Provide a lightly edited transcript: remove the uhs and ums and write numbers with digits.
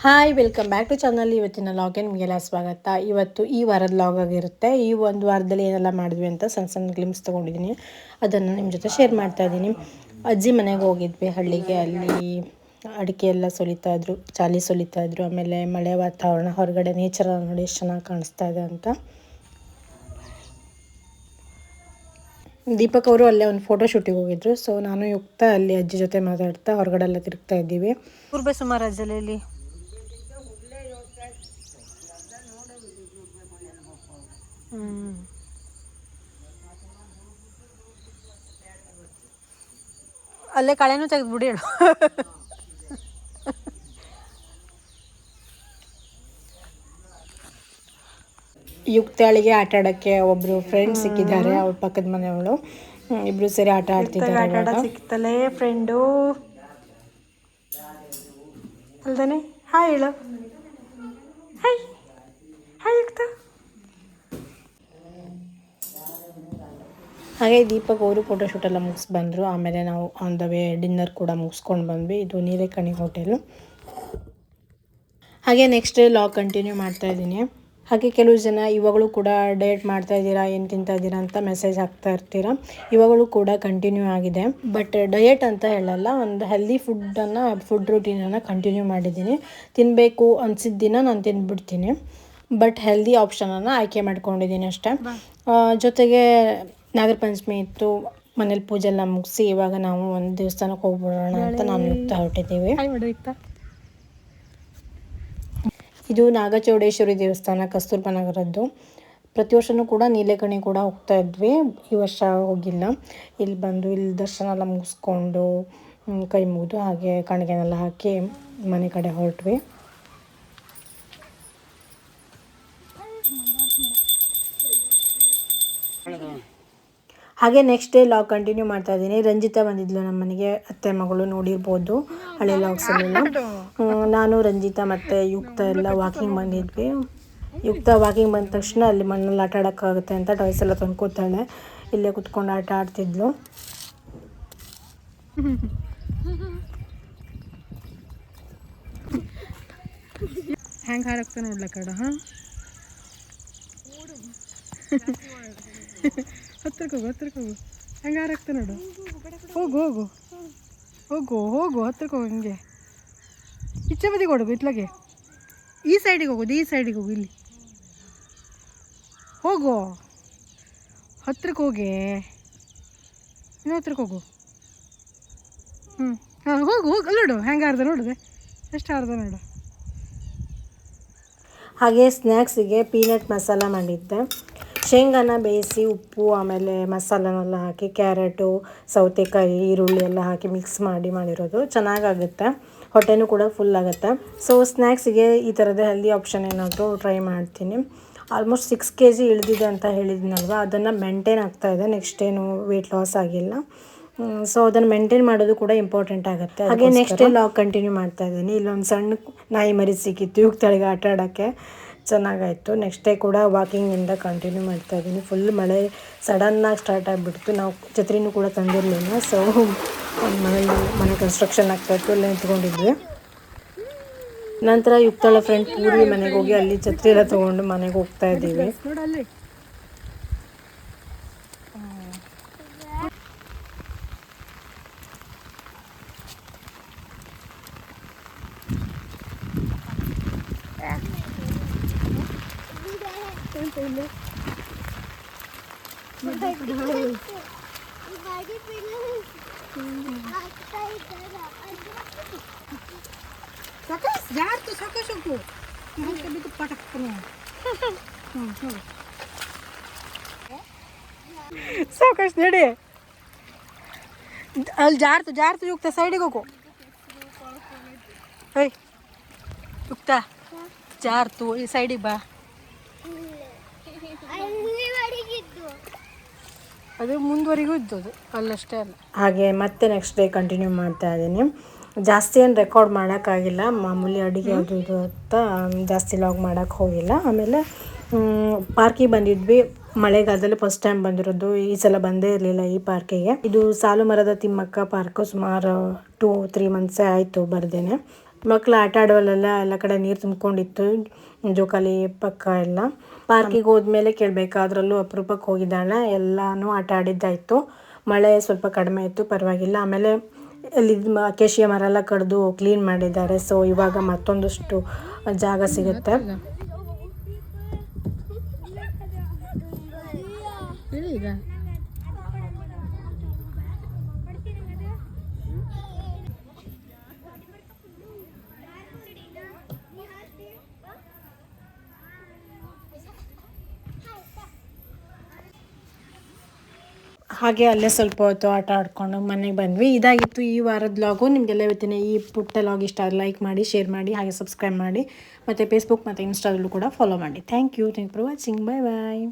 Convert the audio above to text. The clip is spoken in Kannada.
Hi welcome back to channel. ಇವತ್ತಿನ ಲಾಗಿನ್ ನಿಮಗೆಲ್ಲ ಸ್ವಾಗತ. ಇವತ್ತು ಈ ವಾರದ ಲಾಗ್ ಆಗಿರುತ್ತೆ. ಈ ಒಂದು ವಾರದಲ್ಲಿ ಏನೆಲ್ಲ ಮಾಡಿದ್ವಿ ಅಂತ ಸಣ್ಣ ಸಣ್ಣ ಗ್ಲಿಮ್ಸ್ ತೊಗೊಂಡಿದ್ದೀನಿ, ಅದನ್ನು ನಿಮ್ಮ ಜೊತೆ ಶೇರ್ ಮಾಡ್ತಾ ಇದ್ದೀನಿ. ಅಜ್ಜಿ ಮನೆಗೆ ಹೋಗಿದ್ವಿ ಹಳ್ಳಿಗೆ. ಅಲ್ಲಿ ಅಡಿಕೆ ಎಲ್ಲ ಸುಲಿತಾಯಿದ್ರು, ಚಾಲಿ ಸುಲಿತಾಯಿದ್ರು. ಆಮೇಲೆ ಮಳೆ ವಾತಾವರಣ, ಹೊರಗಡೆ ನೇಚರ್ ನೋಡಿ ಎಷ್ಟು ಚೆನ್ನಾಗಿ ಕಾಣಿಸ್ತಾ ಇದೆ ಅಂತ. ದೀಪಕ್ ಅವರು ಅಲ್ಲೇ ಒಂದು ಫೋಟೋ ಶೂಟಿಗೆ ಹೋಗಿದ್ರು. ಸೊ ನಾನು ಯುಕ್ತ ಅಲ್ಲಿ ಅಜ್ಜಿ ಜೊತೆ ಮಾತಾಡ್ತಾ ಹೊರಗಡೆ ಎಲ್ಲ ತಿರುಗ್ತಾ ಇದ್ದೀವಿ. ಕೂರ್ಬೆ ಸುಮಾರು ಅಜ್ಜಲ್ಲಿ ಅಲ್ಲೇ ಕಳೆನೂ ತೆಗೆದ್ಬಿಡಿ ಹೇಳು. ಯುಕ್ತಾಳಿಗೆ ಆಟ ಆಡೋಕ್ಕೆ ಒಬ್ಬರು ಫ್ರೆಂಡ್ ಸಿಕ್ಕಿದ್ದಾರೆ, ಅವ್ರ ಪಕ್ಕದ ಮನೆಯವಳು. ಇಬ್ರು ಸೇರಿ ಆಟ ಆಡ್ತಿದ್ದಾರೆ. ಆಟ ಸಿಕ್ತಲೇ ಫ್ರೆಂಡು ಅಲ್ದಾನೆ. ಹಾಯ್ ಹೇಳು. ಹಾಯ್ ಹಾಯ್ ಯುಕ್ತ. ಹಾಗೆ ದೀಪಕ್ ಅವರು ಫೋಟೋಶೂಟ್ ಎಲ್ಲ ಮುಗಿಸಿ ಬಂದರು. ಆಮೇಲೆ ನಾವು ಆನ್ ದ ವೇ ಡಿನ್ನರ್ ಕೂಡ ಮುಗಿಸ್ಕೊಂಡು ಬಂದ್ವಿ. ಇದು ನೀಲೇಕಣಿ ಹೋಟೆಲು. ಹಾಗೆ ನೆಕ್ಸ್ಟ್ ಲಾಗ್ ಕಂಟಿನ್ಯೂ ಮಾಡ್ತಾ ಇದ್ದೀನಿ. ಹಾಗೆ ಕೆಲವು ಜನ ಇವಾಗಲೂ ಕೂಡ ಡಯಟ್ ಮಾಡ್ತಾ ಇದ್ದೀರಾ, ಏನು ತಿಂತಾ ಇದ್ದೀರಾ ಅಂತ ಮೆಸೇಜ್ ಹಾಕ್ತಾ ಇರ್ತೀರಾ. ಇವಾಗಲೂ ಕೂಡ ಕಂಟಿನ್ಯೂ ಆಗಿದೆ. ಬಟ್ ಡಯಟ್ ಅಂತ ಹೇಳಲ್ಲ, ಒಂದು ಹೆಲ್ದಿ ಫುಡ್ ರೂಟೀನನ್ನು ಕಂಟಿನ್ಯೂ ಮಾಡಿದ್ದೀನಿ. ತಿನ್ನಬೇಕು ಅನಿಸಿದ ದಿನ ನಾನು ತಿಂದ್ಬಿಡ್ತೀನಿ. ಬಟ್ ಹೆಲ್ದಿ ಆಪ್ಷನನ್ನು ಆಯ್ಕೆ ಮಾಡ್ಕೊಂಡಿದ್ದೀನಿ ಅಷ್ಟೇ. ಜೊತೆಗೆ ನಾಗರ ಪಂಚಮಿ ಇತ್ತು, ಮನೇಲಿ ಪೂಜೆ ಎಲ್ಲ ಮುಗಿಸಿ ಇವಾಗ ನಾವು ಒಂದು ದೇವಸ್ಥಾನಕ್ಕೆ ಹೋಗ್ಬಿಡೋಣ ಅಂತ ನಾನು ಯುಕ್ತ ಹೊರಟಿದ್ದೀವಿ. ಇದು ನಾಗಚೌಡೇಶ್ವರಿ ದೇವಸ್ಥಾನ, ಕಸ್ತೂರ್ಬಾ ನಗರದ್ದು. ಪ್ರತಿ ವರ್ಷವೂ ಕೂಡ ನೀಲೇಕಣಿ ಕೂಡ ಹೋಗ್ತಾ ಇದ್ವಿ. ಈ ವರ್ಷ ಹೋಗಿಲ್ಲ. ಇಲ್ಲಿ ಬಂದು ಇಲ್ಲಿ ದರ್ಶನ ಎಲ್ಲ ಮುಗಿಸ್ಕೊಂಡು ಕೈ ಮುಗಿದು ಹಾಗೆ ಕಣಿಗೆನೆಲ್ಲ ಹಾಕಿ ಮನೆ ಕಡೆ ಹೊರಟ್ವಿ. ಹಾಗೆ ನೆಕ್ಸ್ಟ್ ಡೇ ಲಾಗ್ ಕಂಟಿನ್ಯೂ ಮಾಡ್ತಾ ಇದ್ದೀನಿ. ರಂಜಿತಾ ಬಂದಿದ್ಲು ನಮ್ಮ ಮನೆಗೆ, ಅತ್ತೆ ಮಗಳು, ನೋಡಿರ್ಬೋದು ಹಳೆ ಲಾಗ್ಸಲ್ಲೆಲ್ಲ. ನಾನು ರಂಜಿತಾ ಮತ್ತು ಯುಕ್ತ ಎಲ್ಲ ವಾಕಿಂಗ್ ಬಂದಿದ್ವಿ. ಯುಕ್ತ ವಾಕಿಂಗ್ ಬಂದ ತಕ್ಷಣ ಅಲ್ಲಿ ಮಣ್ಣಲ್ಲಿ ಆಟ ಆಡೋಕ್ಕಾಗುತ್ತೆ ಅಂತ ಟಾಯ್ಸ್ ಎಲ್ಲ ತಂದ್ಕೊತಾಳೆ. ಇಲ್ಲೇ ಕುತ್ಕೊಂಡು ಆಟ ಆಡ್ತಿದ್ಲು. ಹೆಂಗೆ ಹಾರಾಗ್ತಾ ನೋಡ್ಲಕ್ಕಡ. ಹತ್ರಕ್ಕೆ ಹೋಗು. ಹೆಂಗೆ ಹಾರಾಗ್ತಾ ನೋಡು. ಹೋಗು ಹತ್ರಕ್ಕೆ ಹೋಗು. ಹಂಗೆ ಈಚೆ ಬದಿಗೆ ಹೊಡಗು, ಇತ್ಲಾಗೆ ಈ ಸೈಡಿಗೆ ಹೋಗೋದು, ಈ ಸೈಡಿಗೆ ಹೋಗು. ಇಲ್ಲಿ ಹೋಗು, ಹತ್ರಕ್ಕೆ ಹೋಗಿ, ಇನ್ನೂ ಹತ್ರಕ್ಕೆ ಹೋಗು. ಹಾಂ ಹೋಗು ನೋಡು ಹೆಂಗೆ ಹಾರ್ದ, ನೋಡಿದೆ ಎಷ್ಟು ಹಾರ್ದ ನೋಡು. ಹಾಗೆ ಸ್ನ್ಯಾಕ್ಸಿಗೆ ಪೀನಟ್ ಮಸಾಲ ಮಾಡಿದ್ದೆ. ಶೇಂಗಾನ ಬೇಯಿಸಿ ಉಪ್ಪು ಆಮೇಲೆ ಮಸಾಲನೆಲ್ಲ ಹಾಕಿ, ಕ್ಯಾರೆಟು, ಸೌತೆಕಾಯಿ, ಈರುಳ್ಳಿ ಎಲ್ಲ ಹಾಕಿ ಮಿಕ್ಸ್ ಮಾಡಿರೋದು. ಚೆನ್ನಾಗಾಗುತ್ತೆ, ಹೊಟ್ಟೆನೂ ಕೂಡ ಫುಲ್ ಆಗುತ್ತೆ. ಸೊ ಸ್ನ್ಯಾಕ್ಸಿಗೆ ಈ ಥರದ ಹೆಲ್ದಿ ಆಪ್ಷನ್ ಏನಾದರೂ ಟ್ರೈ ಮಾಡ್ತೀನಿ. ಆಲ್ಮೋಸ್ಟ್ 6 kg ಇಳಿದಿದೆ ಅಂತ ಹೇಳಿದ್ನಲ್ವ, ಅದನ್ನು ಮೇಂಟೈನ್ ಆಗ್ತಾಯಿದೆ. ನೆಕ್ಸ್ಟ್ ಏನು ವೆಯ್ಟ್ ಲಾಸ್ ಆಗಿಲ್ಲ. ಸೊ ಅದನ್ನು ಮೇಂಟೈನ್ ಮಾಡೋದು ಕೂಡ ಇಂಪಾರ್ಟೆಂಟ್ ಆಗುತ್ತೆ. ಹಾಗೆ ನೆಕ್ಸ್ಟ್ ಲಾಗ್ ಕಂಟಿನ್ಯೂ ಮಾಡ್ತಾ ಇದ್ದೀನಿ. ಇಲ್ಲೊಂದು ಸಣ್ಣ ನಾಯಿ ಮರಿ ಸಿಕ್ಕಿತ್ತು ಯುಕ್ತಳಿಗೆ ಆಟ ಆಡೋಕ್ಕೆ, ಚೆನ್ನಾಗಾಯಿತು. ನೆಕ್ಸ್ಟ್ ಡೇ ಕೂಡ ವಾಕಿಂಗಿಂದ ಕಂಟಿನ್ಯೂ ಮಾಡ್ತಾ ಇದ್ದೀನಿ. ಫುಲ್ ಮಳೆ ಸಡನ್ನಾಗಿ ಸ್ಟಾರ್ಟ್ ಆಗಿಬಿಡ್ತು. ನಾವು ಛತ್ರಿನೂ ಕೂಡ ತಂದಿರಲಿಲ್ಲ. ಸೊ ಮನೆ ಕನ್ಸ್ಟ್ರಕ್ಷನ್ ಆಗ್ತಾಯಿತ್ತು, ಅಲ್ಲೇ ನಿಂತ್ಕೊಂಡಿದ್ವಿ. ನಂತರ ಯುಕ್ತಳ ಫ್ರೆಂಡ್ ಪೂರ್ವಿ ಮನೆಗೆ ಹೋಗಿ ಅಲ್ಲಿ ಛತ್ರಿ ಎಲ್ಲ ತೊಗೊಂಡು ಮನೆಗೆ ಹೋಗ್ತಾ ಇದ್ದೀವಿ. ಸಾಕಷ್ಟು ನಡಿ, ಅಲ್ಲಿ ಜಾರ್ತು ಯುಕ್ತ, ಸೈಡಿಗೆ ಹೋಗು. ಏಯ್ ಯುಕ್ತ, ಜಾರ್ತು ಈ ಸೈಡಿಗೆ ಬಾ. ಅದು ಮುಂದುವರಿಗೂ ಇದ್ದದು ಅಲ್ಲಷ್ಟೇ ಅಲ್ಲ. ಹಾಗೆ ಮತ್ತೆ ನೆಕ್ಸ್ಟ್ ಡೇ ಕಂಟಿನ್ಯೂ ಮಾಡ್ತಾ ಇದ್ದೀನಿ. ಜಾಸ್ತಿ ಏನು ರೆಕಾರ್ಡ್ ಮಾಡೋಕ್ಕಾಗಿಲ್ಲ, ಮಾಮೂಲಿ ಅಡುಗೆ ಅದು ಇದು ಅಂತ ಜಾಸ್ತಿ ಲಾಗ್ ಮಾಡೋಕ್ಕೆ ಹೋಗಿಲ್ಲ. ಆಮೇಲೆ ಪಾರ್ಕಿಗೆ ಬಂದಿದ್ವಿ. ಮಳೆಗಾಲದಲ್ಲಿ ಫಸ್ಟ್ ಟೈಮ್ ಬಂದಿರೋದು, ಈ ಸಲ ಬಂದೇ ಇರಲಿಲ್ಲ ಈ ಪಾರ್ಕಿಗೆ. ಇದು ಸಾಲು ಮರದ ತಿಮ್ಮಕ್ಕ ಪಾರ್ಕು. ಸುಮಾರು 2-3 ಮಂತ್ಸೇ ಆಯಿತು ಬರ್ದೇನೆ. ಮಕ್ಕಳು ಆಟ ಆಡುವಲ್ಲೆಲ್ಲ ಎಲ್ಲ ಕಡೆ ನೀರು ತುಂಬಿಕೊಂಡಿತ್ತು, ಜೋಕಾಲಿ ಪಕ್ಕ ಎಲ್ಲ. ಪಾರ್ಕಿಗೆ ಹೋದ್ಮೇಲೆ ಕೇಳಬೇಕಾದ್ರಲ್ಲೂ ಅಪರೂಪಕ್ಕೆ ಹೋಗಿದ್ದಾಳೆ, ಎಲ್ಲನೂ ಆಟ ಆಡಿದ್ದಾಯಿತು. ಮಳೆ ಸ್ವಲ್ಪ ಕಡಿಮೆ ಇತ್ತು, ಪರವಾಗಿಲ್ಲ. ಆಮೇಲೆ ಅಲ್ಲಿ ಅಕೇಶಿಯ ಮರ ಎಲ್ಲ ಕಡಿದು ಕ್ಲೀನ್ ಮಾಡಿದ್ದಾರೆ. ಸೊ ಇವಾಗ ಮತ್ತೊಂದಷ್ಟು ಜಾಗ ಸಿಗುತ್ತೆ. ಹಾಗೆ ಅಲ್ಲೇ ಸ್ವಲ್ಪ ಹೊತ್ತು ಆಟ ಆಡ್ಕೊಂಡು ಮನೆಗೆ ಬಂದ್ವಿ. ಇದಾಗಿತ್ತು ಈ ವಾರದ ವ್ಲಾಗು. ನಿಮಗೆಲ್ಲ ಇವತ್ತಿನ ಈ ಪುಟ್ಟ ವ್ಲಾಗ್ ಇಷ್ಟ ಲೈಕ್ ಮಾಡಿ, ಶೇರ್ ಮಾಡಿ, ಹಾಗೆ ಸಬ್ಸ್ಕ್ರೈಬ್ ಮಾಡಿ. ಮತ್ತು ಫೇಸ್ಬುಕ್ ಮತ್ತು ಇನ್ಸ್ಟಾದಲ್ಲೂ ಕೂಡ ಫಾಲೋ ಮಾಡಿ. Thank you for watching. Bye bye.